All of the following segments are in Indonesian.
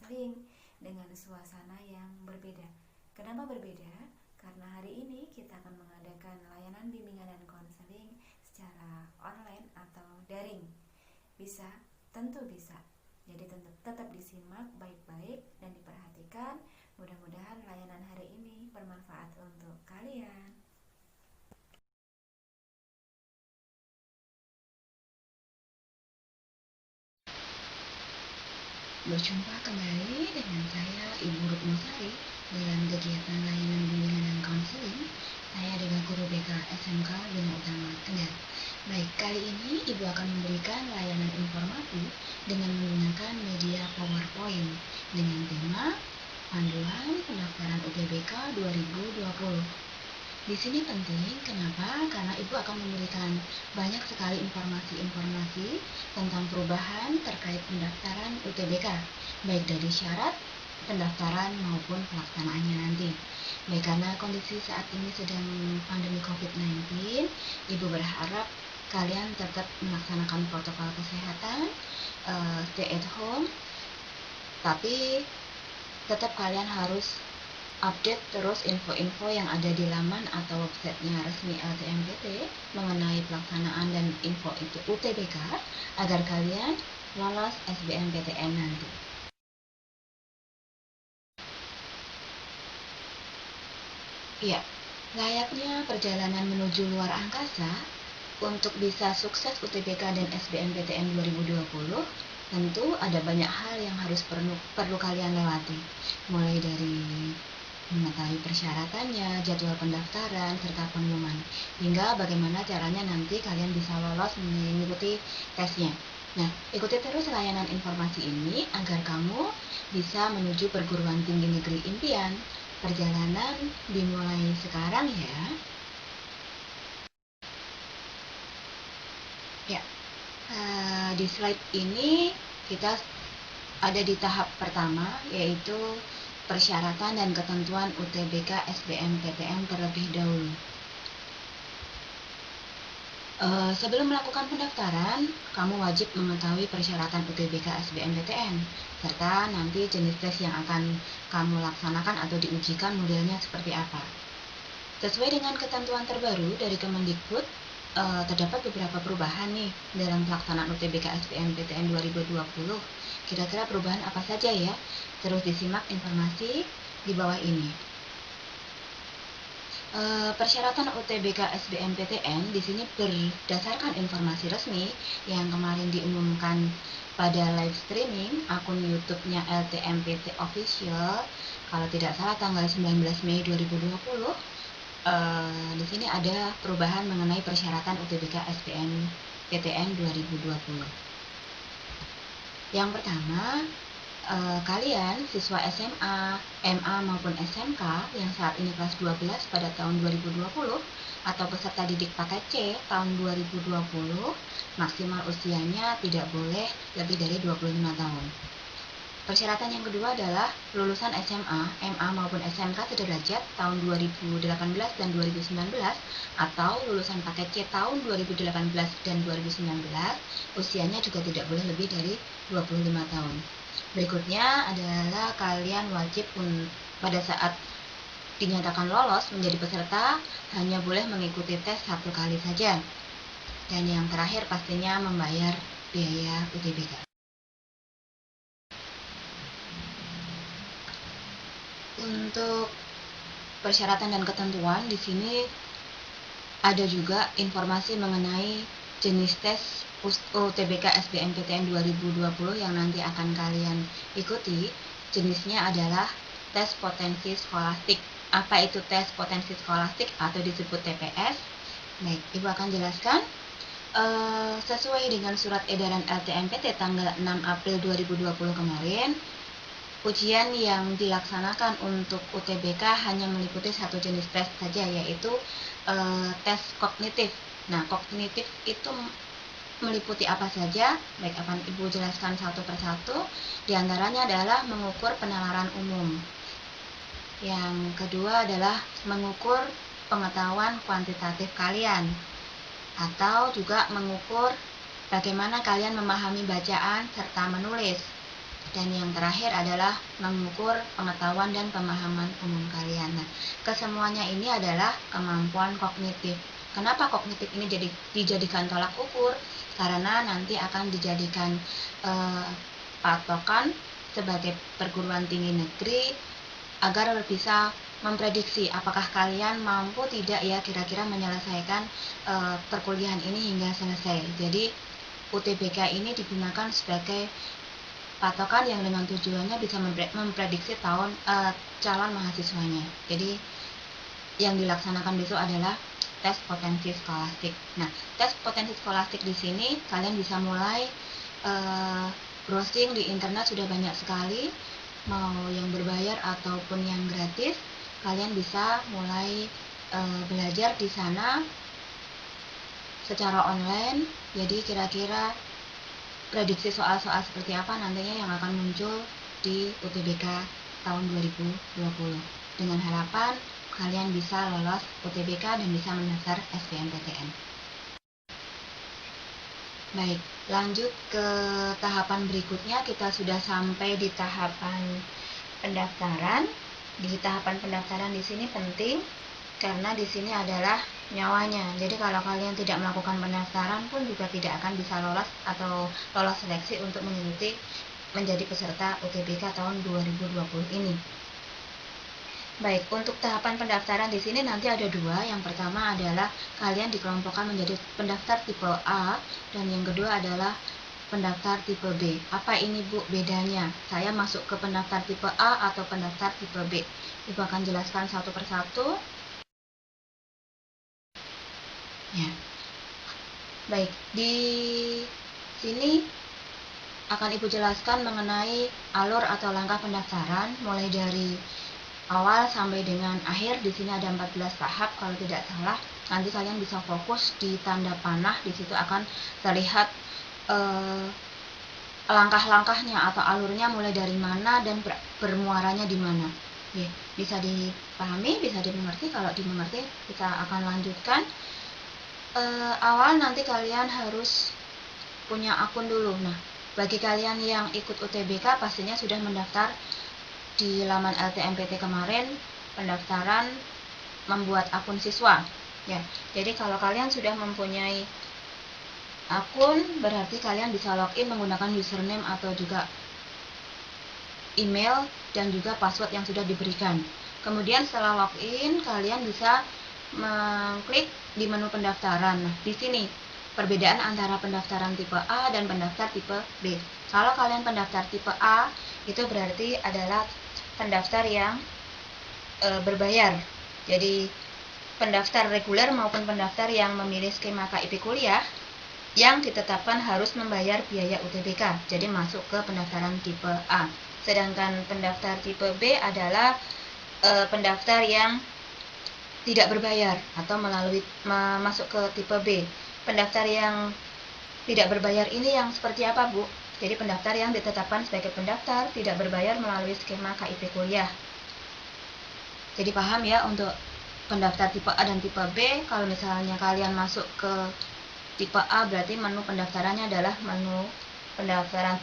konseling dengan suasana yang berbeda. Kenapa berbeda? Karena hari ini kita akan mengadakan layanan bimbingan dan konseling secara online atau daring. Bisa? Tentu bisa. Jadi tetap disimak baik-baik dan diperhatikan. Mudah-mudahan layanan hari ini bermanfaat untuk kalian. Berjumpa kembali dengan saya Ibu Rukmasari dalam kegiatan layanan bimbingan dan konseling. Saya adalah guru BK SMK Bina Utama Kendal. Baik, kali ini Ibu akan memberikan layanan informasi dengan menggunakan media PowerPoint dengan tema Panduan Pendaftaran UTBK 2020. Di sini penting, kenapa? Karena Ibu akan memberikan banyak sekali informasi-informasi tentang perubahan terkait pendaftaran UTBK, baik dari syarat, pendaftaran maupun pelaksanaannya nanti. Baik, karena kondisi saat ini sedang pandemi COVID-19, Ibu berharap kalian tetap melaksanakan protokol kesehatan, stay at home, tapi tetap kalian harus update terus info-info yang ada di laman atau websitenya resmi LTMPT mengenai pelaksanaan dan info itu UTBK agar kalian lolos SBMPTN nanti. Ya, layaknya perjalanan menuju luar angkasa, untuk bisa sukses UTBK dan SBMPTN 2020, tentu ada banyak hal yang harus perlu kalian lewati, mulai dari mengetahui persyaratannya, jadwal pendaftaran, serta pengumuman, hingga bagaimana caranya nanti kalian bisa lolos mengikuti tesnya. Nah, ikuti terus layanan informasi ini agar kamu bisa menuju perguruan tinggi negeri impian. Perjalanan dimulai sekarang ya. Ya, di slide ini kita ada di tahap pertama, yaitu persyaratan dan ketentuan UTBK SBMPTN terlebih dahulu. Sebelum melakukan pendaftaran, kamu wajib mengetahui persyaratan UTBK SBMPTN, serta nanti jenis tes yang akan kamu laksanakan atau diujikan modelnya seperti apa. Sesuai dengan ketentuan terbaru dari Kemendikbud, terdapat beberapa perubahan nih dalam pelaksanaan UTBK SBMPTN 2020. Kira-kira perubahan apa saja ya? Terus disimak informasi di bawah ini. Persyaratan UTBK SBMPTN di sini berdasarkan informasi resmi yang kemarin diumumkan pada live streaming akun YouTube-nya LTMPT Official. Kalau tidak salah tanggal 19 Mei 2020. Di sini ada perubahan mengenai persyaratan UTBK SBMPTN 2020. Yang pertama, kalian siswa SMA, MA maupun SMK yang saat ini kelas 12 pada tahun 2020 atau peserta didik paket C tahun 2020, maksimal usianya tidak boleh lebih dari 25 tahun. Persyaratan yang kedua adalah lulusan SMA, MA maupun SMK sederajat tahun 2018 dan 2019 atau lulusan paket C tahun 2018 dan 2019, usianya juga tidak boleh lebih dari 25 tahun. Berikutnya adalah kalian wajib pada saat dinyatakan lolos menjadi peserta hanya boleh mengikuti tes 1 kali saja. Dan yang terakhir pastinya membayar biaya UTBK. Untuk persyaratan dan ketentuan di sini ada juga informasi mengenai jenis tes UTBK SBMPTN 2020 yang nanti akan kalian ikuti. Jenisnya adalah tes potensi skolastik. Apa itu tes potensi skolastik atau disebut TPS? Baik, Ibu akan jelaskan. Sesuai dengan surat edaran LTMPT tanggal 6 April 2020 kemarin, ujian yang dilaksanakan untuk UTBK hanya meliputi satu jenis tes saja, yaitu tes kognitif. Nah, kognitif itu meliputi apa saja? Baik, akan Ibu jelaskan satu persatu. Di antaranya adalah mengukur penalaran umum. Yang kedua adalah mengukur pengetahuan kuantitatif kalian, atau juga mengukur bagaimana kalian memahami bacaan serta menulis. Dan yang terakhir adalah mengukur pengetahuan dan pemahaman umum kalian. Nah, kesemuanya ini adalah kemampuan kognitif. Kenapa kognitif ini dijadikan tolak ukur? Karena nanti akan dijadikan patokan sebagai perguruan tinggi negeri agar bisa memprediksi apakah kalian mampu tidak ya kira-kira menyelesaikan perkuliahan ini hingga selesai. Jadi UTBK ini digunakan sebagai patokan yang dengan tujuannya bisa memprediksi calon mahasiswanya. Jadi yang dilaksanakan besok adalah tes potensi skolastik. Nah, tes potensi skolastik di sini kalian bisa mulai browsing di internet, sudah banyak sekali, mau yang berbayar ataupun yang gratis. Kalian bisa mulai belajar di sana secara online. Jadi kira-kira prediksi soal-soal seperti apa nantinya yang akan muncul di UTBK tahun 2020. Dengan harapan kalian bisa lolos UTBK dan bisa mendaftar SBMPTN. Baik, lanjut ke tahapan berikutnya. Kita sudah sampai di tahapan pendaftaran. Di tahapan pendaftaran di sini penting karena di sini adalah nyawanya. Jadi kalau kalian tidak melakukan pendaftaran pun juga tidak akan bisa lolos atau lolos seleksi untuk mengikuti menjadi peserta UTBK tahun 2020 ini. Baik, untuk tahapan pendaftaran di sini nanti ada dua. Yang pertama adalah kalian dikelompokkan menjadi pendaftar tipe A dan yang kedua adalah pendaftar tipe B. Apa ini Bu bedanya? Saya masuk ke pendaftar tipe A atau pendaftar tipe B? Ibu akan jelaskan satu persatu. Ya. Baik, di sini akan Ibu jelaskan mengenai alur atau langkah pendaftaran mulai dari awal sampai dengan akhir. Di sini ada 14 tahap kalau tidak salah. Nanti kalian bisa fokus di tanda panah, di situ akan terlihat langkah-langkahnya atau alurnya mulai dari mana dan bermuaranya di mana. Ya, bisa dipahami, bisa dimengerti. Kalau dimengerti kita akan lanjutkan. Awal nanti kalian harus punya akun dulu. Nah, bagi kalian yang ikut UTBK pastinya sudah mendaftar di laman LTMPT kemarin, pendaftaran membuat akun siswa. Ya, jadi kalau kalian sudah mempunyai akun, berarti kalian bisa login menggunakan username atau juga email dan juga password yang sudah diberikan. Kemudian setelah login, kalian bisa mengklik di menu pendaftaran. Nah, di sini perbedaan antara pendaftaran tipe A dan pendaftar tipe B. Kalau kalian pendaftar tipe A, itu berarti adalah pendaftar yang berbayar. Jadi pendaftar reguler maupun pendaftar yang memilih skema KIP kuliah yang ditetapkan harus membayar biaya UTBK. Jadi masuk ke pendaftaran tipe A. Sedangkan pendaftar tipe B adalah pendaftar yang tidak berbayar atau masuk ke tipe B. Pendaftar yang tidak berbayar ini yang seperti apa, Bu? Jadi pendaftar yang ditetapkan sebagai pendaftar tidak berbayar melalui skema KIP kuliah. Jadi paham ya untuk pendaftar tipe A dan tipe B. Kalau misalnya kalian masuk ke tipe A berarti menu pendaftarannya adalah menu pendaftaran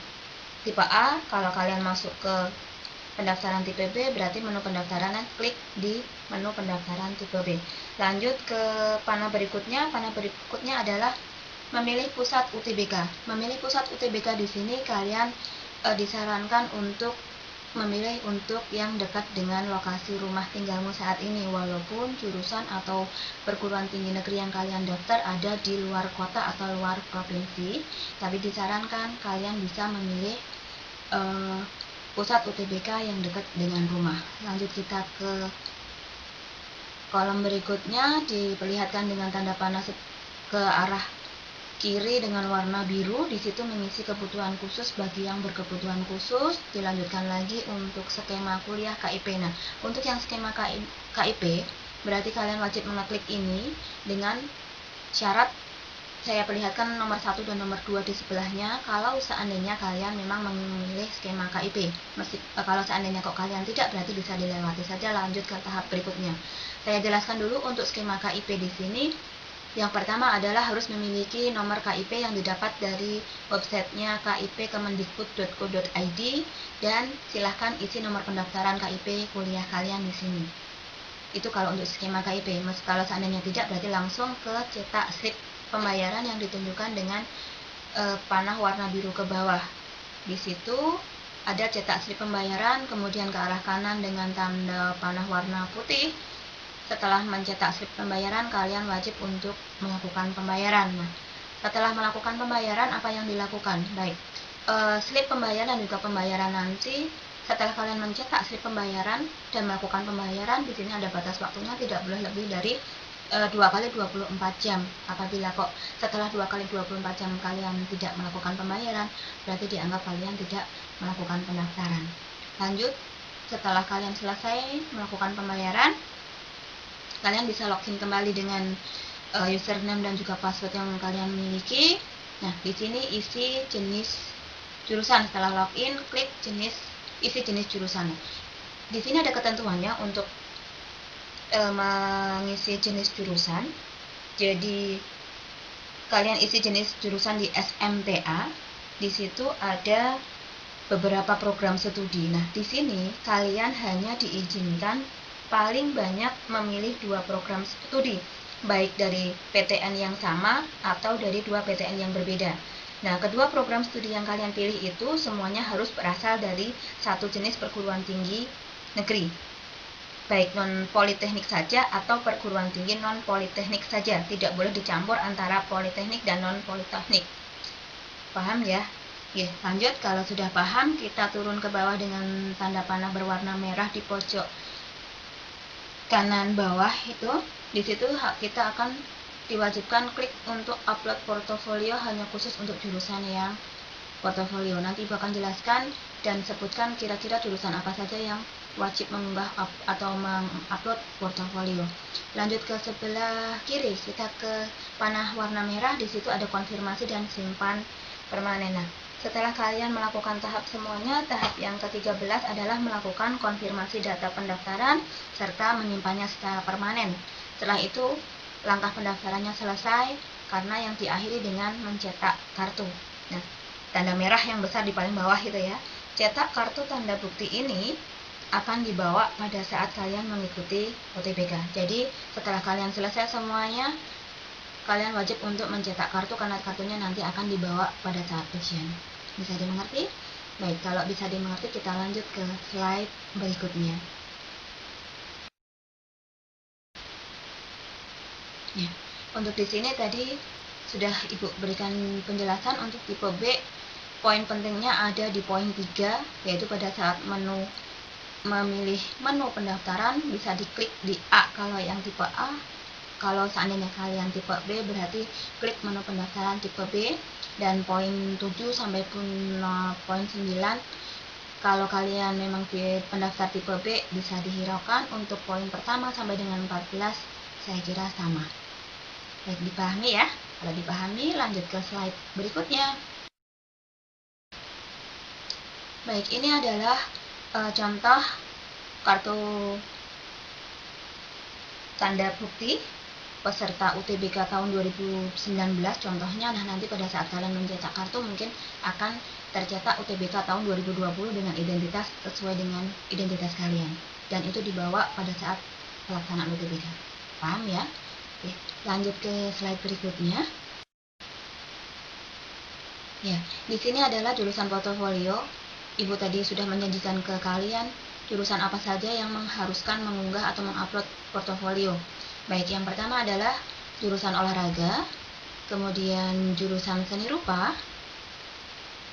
tipe A. Kalau kalian masuk ke pendaftaran tipe B berarti menu pendaftarannya klik di menu pendaftaran tipe B. Lanjut ke panah berikutnya. Panah berikutnya adalah memilih pusat UTBK. Memilih pusat UTBK di sini kalian disarankan untuk memilih untuk yang dekat dengan lokasi rumah tinggalmu saat ini, walaupun jurusan atau perguruan tinggi negeri yang kalian daftar ada di luar kota atau luar provinsi, tapi disarankan kalian bisa memilih pusat UTBK yang dekat dengan rumah. Lanjut kita ke kolom berikutnya, diperlihatkan dengan tanda panah ke arah kiri dengan warna biru. Di situ mengisi kebutuhan khusus bagi yang berkebutuhan khusus. Dilanjutkan lagi untuk skema kuliah KIP. Nah, untuk yang skema KIP berarti kalian wajib mengeklik ini dengan syarat saya perlihatkan nomor 1 dan nomor 2 di sebelahnya. Kalau seandainya kalian memang memilih skema KIP, kalau seandainya kok kalian tidak, berarti bisa dilewati saja. Lanjut ke tahap berikutnya. Saya jelaskan dulu untuk skema KIP di sini. Yang pertama adalah harus memiliki nomor KIP yang didapat dari websitenya kip.kemendikbud.go.id, dan silahkan isi nomor pendaftaran KIP kuliah kalian di sini. Itu kalau untuk skema KIP. Kalau seandainya tidak, berarti langsung ke cetak slip pembayaran yang ditunjukkan dengan panah warna biru ke bawah. Di situ ada cetak slip pembayaran, kemudian ke arah kanan dengan tanda panah warna putih. Setelah mencetak slip pembayaran, kalian wajib untuk melakukan pembayaran. Nah, setelah melakukan pembayaran, apa yang dilakukan? Baik, slip pembayaran dan juga pembayaran nanti. Setelah kalian mencetak slip pembayaran dan melakukan pembayaran, di sini ada batas waktunya, tidak boleh lebih dari 2 kali 24 jam. Apabila kok setelah 2 kali 24 jam kalian tidak melakukan pembayaran, berarti dianggap kalian tidak melakukan pendaftaran. Lanjut, setelah kalian selesai melakukan pembayaran, kalian bisa login kembali dengan username dan juga password yang kalian miliki. Nah, di sini isi jenis jurusan. Setelah login, klik isi jenis jurusan. Di sini ada ketentuannya untuk mengisi jenis jurusan. Jadi kalian isi jenis jurusan di SMTA. Di situ ada beberapa program studi. Nah, di sini kalian hanya diizinkan paling banyak memilih 2 program studi, baik dari PTN yang sama atau dari 2 PTN yang berbeda. Nah, kedua program studi yang kalian pilih itu semuanya harus berasal dari satu jenis perguruan tinggi negeri, baik non-politeknik saja atau perguruan tinggi non-politeknik saja. Tidak boleh dicampur antara politeknik dan non-politeknik. Paham ya? Oke, lanjut. Kalau sudah paham, kita turun ke bawah dengan tanda panah berwarna merah di pojok kanan bawah itu. Di situ kita akan diwajibkan klik untuk upload portofolio, hanya khusus untuk jurusan yang portofolio. Nanti Ibu akan jelaskan dan sebutkan kira-kira jurusan apa saja yang wajib mengunggah atau mengupload portofolio. Lanjut ke sebelah kiri, kita ke panah warna merah. Di situ ada konfirmasi dan simpan permanen. Nah, setelah kalian melakukan tahap semuanya, tahap yang ke-13 adalah melakukan konfirmasi data pendaftaran serta menyimpannya secara permanen. Setelah itu, langkah pendaftarannya selesai karena yang diakhiri dengan mencetak kartu. Nah, tanda merah yang besar di paling bawah itu ya. Cetak kartu tanda bukti ini akan dibawa pada saat kalian mengikuti UTBK. Jadi, setelah kalian selesai semuanya, kalian wajib untuk mencetak kartu karena kartunya nanti akan dibawa pada saat ujian. Bisa dimengerti? Baik, kalau bisa dimengerti, kita lanjut ke slide berikutnya. Ya, untuk di sini tadi sudah Ibu berikan penjelasan. Untuk tipe B, poin pentingnya ada di poin 3, yaitu pada saat memilih menu pendaftaran bisa diklik di A kalau yang tipe A. Kalau seandainya kalian tipe B, berarti klik menu pendaftaran tipe B. Dan poin 7 sampai poin 9, kalau kalian memang pendaftar tipe B, bisa dihiraukan. Untuk poin pertama sampai dengan 14 saya kira sama. Baik, dipahami ya? Kalau dipahami, lanjut ke slide berikutnya. Baik, ini adalah contoh kartu tanda bukti peserta UTBK tahun 2019 contohnya. Nah, nanti pada saat kalian mencetak kartu mungkin akan tercetak UTBK tahun 2020 dengan identitas sesuai dengan identitas kalian, dan itu dibawa pada saat pelaksanaan UTBK. Paham ya? Oke, lanjut ke slide berikutnya. Ya, di sini adalah jurusan portofolio. Ibu tadi sudah menjanjikan ke kalian jurusan apa saja yang mengharuskan mengunggah atau mengupload portofolio. Baik, yang pertama adalah jurusan olahraga, kemudian jurusan seni rupa,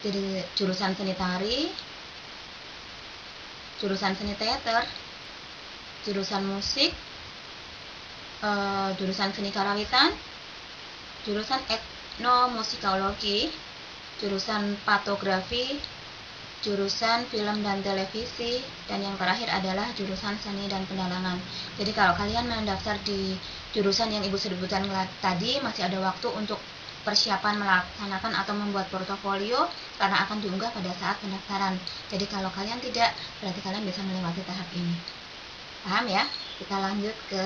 jadi jurusan seni tari, jurusan seni teater, jurusan musik, jurusan seni karawitan, jurusan etnomusikologi, jurusan fotografi, jurusan film dan televisi, dan yang terakhir adalah jurusan seni dan pedalangan. Jadi kalau kalian mendaftar di jurusan yang Ibu sebutkan tadi, masih ada waktu untuk persiapan melaksanakan atau membuat portofolio karena akan diunggah pada saat pendaftaran. Jadi kalau kalian tidak, berarti kalian bisa melewati tahap ini. Paham ya? Kita lanjut ke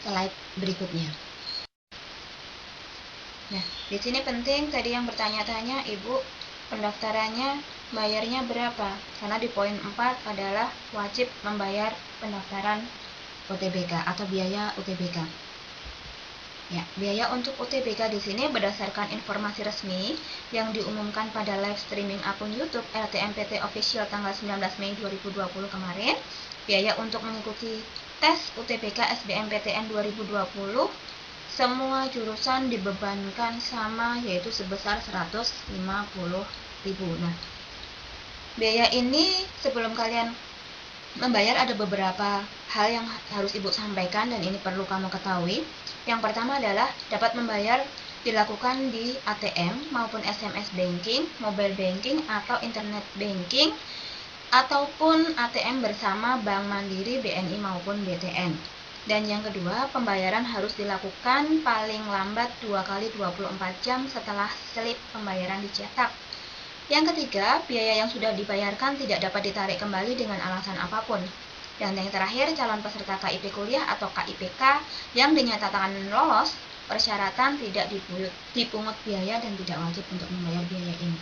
slide berikutnya. Nah, di sini penting tadi yang bertanya-tanya, Ibu, pendaftarannya bayarnya berapa? Karena di poin 4 adalah wajib membayar pendaftaran UTBK atau biaya UTBK. Ya, biaya untuk UTBK di sini berdasarkan informasi resmi yang diumumkan pada live streaming akun YouTube LTMPT Official tanggal 19 Mei 2020 kemarin. Biaya untuk mengikuti tes UTBK SBMPTN 2020 semua jurusan dibebankan sama, yaitu sebesar 150.000. Nah, biaya ini sebelum kalian membayar ada beberapa hal yang harus Ibu sampaikan dan ini perlu kamu ketahui. Yang pertama adalah dapat membayar dilakukan di ATM maupun SMS banking, mobile banking atau internet banking ataupun ATM bersama Bank Mandiri, BNI maupun BTN. Dan yang kedua, pembayaran harus dilakukan paling lambat 2 kali 24 jam setelah slip pembayaran dicetak. Yang ketiga, biaya yang sudah dibayarkan tidak dapat ditarik kembali dengan alasan apapun. Dan yang terakhir, calon peserta KIP kuliah atau KIPK yang dinyatakan lolos persyaratan tidak dipungut biaya dan tidak wajib untuk membayar biaya ini.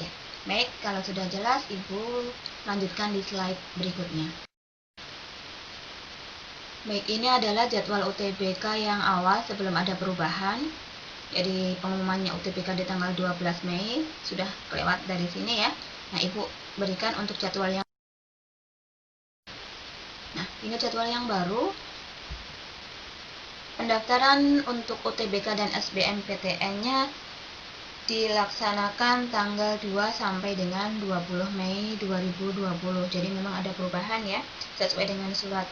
Ya, baik, kalau sudah jelas, Ibu lanjutkan di slide berikutnya. Baik, ini adalah jadwal UTBK yang awal sebelum ada perubahan. Jadi pengumumannya UTBK di tanggal 12 Mei sudah kelewat dari sini ya. Nah, Ibu berikan untuk jadwal yang ini jadwal yang baru. Pendaftaran untuk UTBK dan SBMPTN-nya dilaksanakan tanggal 2 sampai dengan 20 Mei 2020. Jadi memang ada perubahan ya. Sesuai dengan surat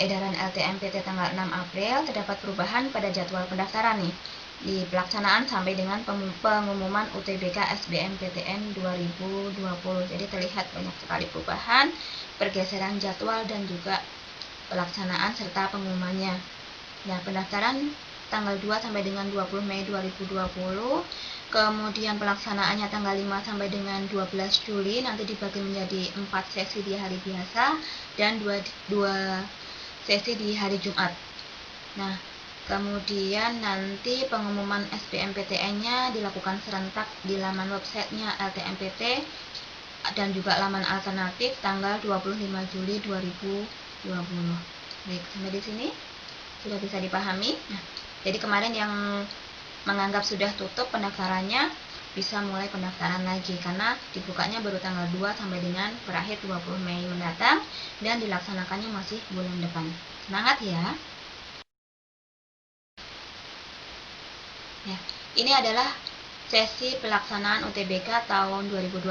edaran LTMPT tanggal 6 April terdapat perubahan pada jadwal pendaftaran nih di pelaksanaan sampai dengan pengumuman UTBK SBMPTN 2020. Jadi terlihat banyak sekali perubahan, pergeseran jadwal dan juga pelaksanaan serta pengumumannya. Nah, pendaftaran tanggal 2 sampai dengan 20 Mei 2020. Kemudian pelaksanaannya tanggal 5 sampai dengan 12 Juli, nanti dibagi menjadi 4 sesi di hari biasa dan 2 sesi di hari Jumat. Nah, kemudian nanti pengumuman SBMPTN-nya dilakukan serentak di laman websitenya LTMPT dan juga laman alternatif tanggal 25 Juli 2020. Baik, sampai di sini sudah bisa dipahami. Nah, jadi kemarin yang menganggap sudah tutup pendaftarannya bisa mulai pendaftaran lagi karena dibukanya baru tanggal 2 sampai dengan berakhir 20 Mei mendatang dan dilaksanakannya masih bulan depan. Semangat ya. Ya, ini adalah sesi pelaksanaan UTBK tahun 2020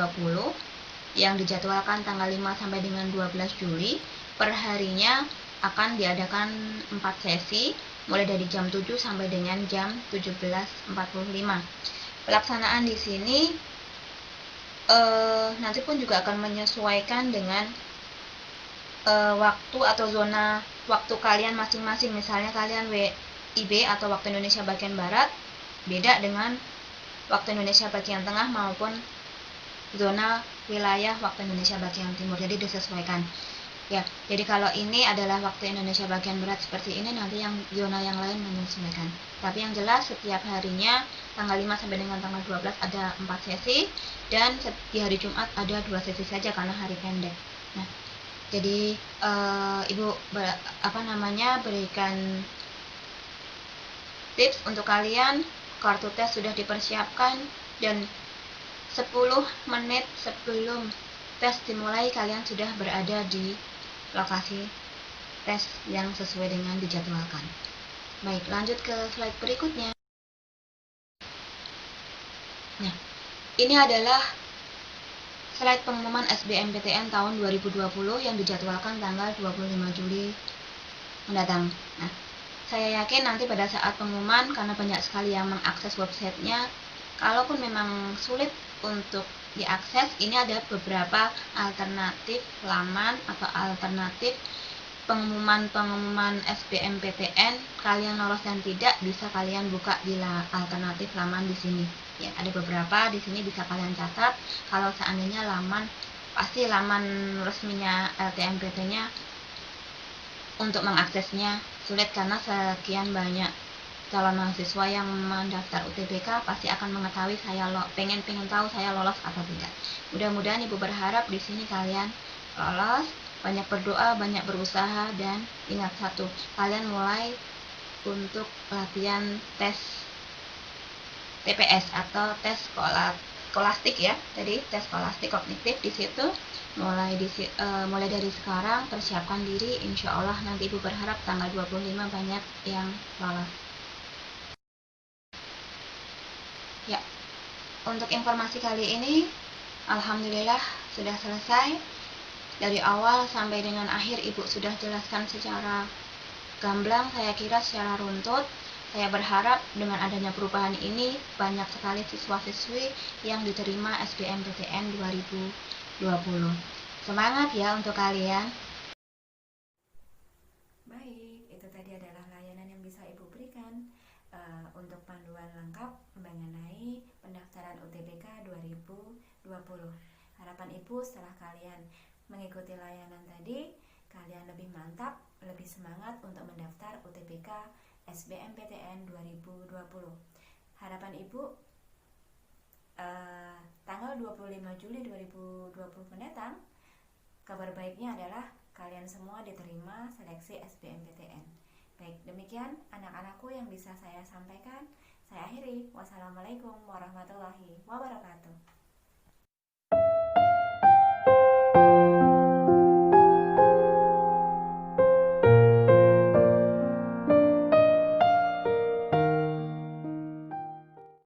yang dijadwalkan tanggal 5 sampai dengan 12 Juli. Per harinya akan diadakan 4 sesi mulai dari jam 7 sampai dengan jam 17.45. Pelaksanaan di sini nanti pun juga akan menyesuaikan dengan waktu atau zona waktu kalian masing-masing. Misalnya kalian WIB atau waktu Indonesia bagian Barat beda dengan waktu Indonesia bagian Tengah maupun zona wilayah waktu Indonesia bagian Timur. Jadi disesuaikan. Ya, jadi kalau ini adalah waktu Indonesia bagian Barat seperti ini, nanti yang zona yang lain menyesuaikan. Tapi yang jelas setiap harinya tanggal 5 sampai dengan tanggal 12 ada 4 sesi dan di hari Jumat ada 2 sesi saja karena hari pendek. Nah, jadi Ibu berikan tips untuk kalian. Kartu tes sudah dipersiapkan dan 10 menit sebelum tes dimulai kalian sudah berada di lokasi tes yang sesuai dengan dijadwalkan. Baik, lanjut ke slide berikutnya. Nah, ini adalah slide pengumuman SBMPTN tahun 2020 yang dijadwalkan tanggal 25 Juli mendatang. Nah, saya yakin nanti pada saat pengumuman, karena banyak sekali yang mengakses websitenya, kalaupun memang sulit untuk diakses, ini ada beberapa alternatif laman atau alternatif pengumuman SBMPTN. Kalian lolos dan tidak bisa kalian buka di alternatif laman di sini. Ya, ada beberapa di sini bisa kalian catat. Kalau seandainya laman resminya LTMPT-nya untuk mengaksesnya sulit karena sekian banyak calon mahasiswa yang mendaftar UTBK pasti akan mengetahui saya pengen tahu saya lolos atau tidak. Mudah-mudahan Ibu berharap di sini kalian lolos, banyak berdoa, banyak berusaha, dan ingat satu, kalian mulai untuk latihan tes TPS atau tes skolastik ya. Jadi tes skolastik kognitif di situ mulai dari sekarang persiapkan diri, insya Allah nanti Ibu berharap tanggal 25 banyak yang lolos. Ya, untuk informasi kali ini alhamdulillah sudah selesai. Dari awal sampai dengan akhir Ibu sudah jelaskan secara gamblang, saya kira secara runtut. Saya berharap dengan adanya perubahan ini banyak sekali siswa-siswi yang diterima SBMPTN 2020. Semangat ya untuk kalian. Baik, itu tadi adalah layanan yang bisa Ibu berikan untuk panduan lengkap mengenai pendaftaran UTBK 2020. Harapan Ibu setelah kalian mengikuti layanan tadi, kalian lebih mantap, lebih semangat untuk mendaftar UTBK SBMPTN 2020. Harapan Ibu tanggal 25 Juli 2020 mendatang, kabar baiknya adalah kalian semua diterima seleksi SBMPTN. Baik, demikian anak-anakku yang bisa saya sampaikan. Saya akhiri. Wassalamualaikum warahmatullahi wabarakatuh.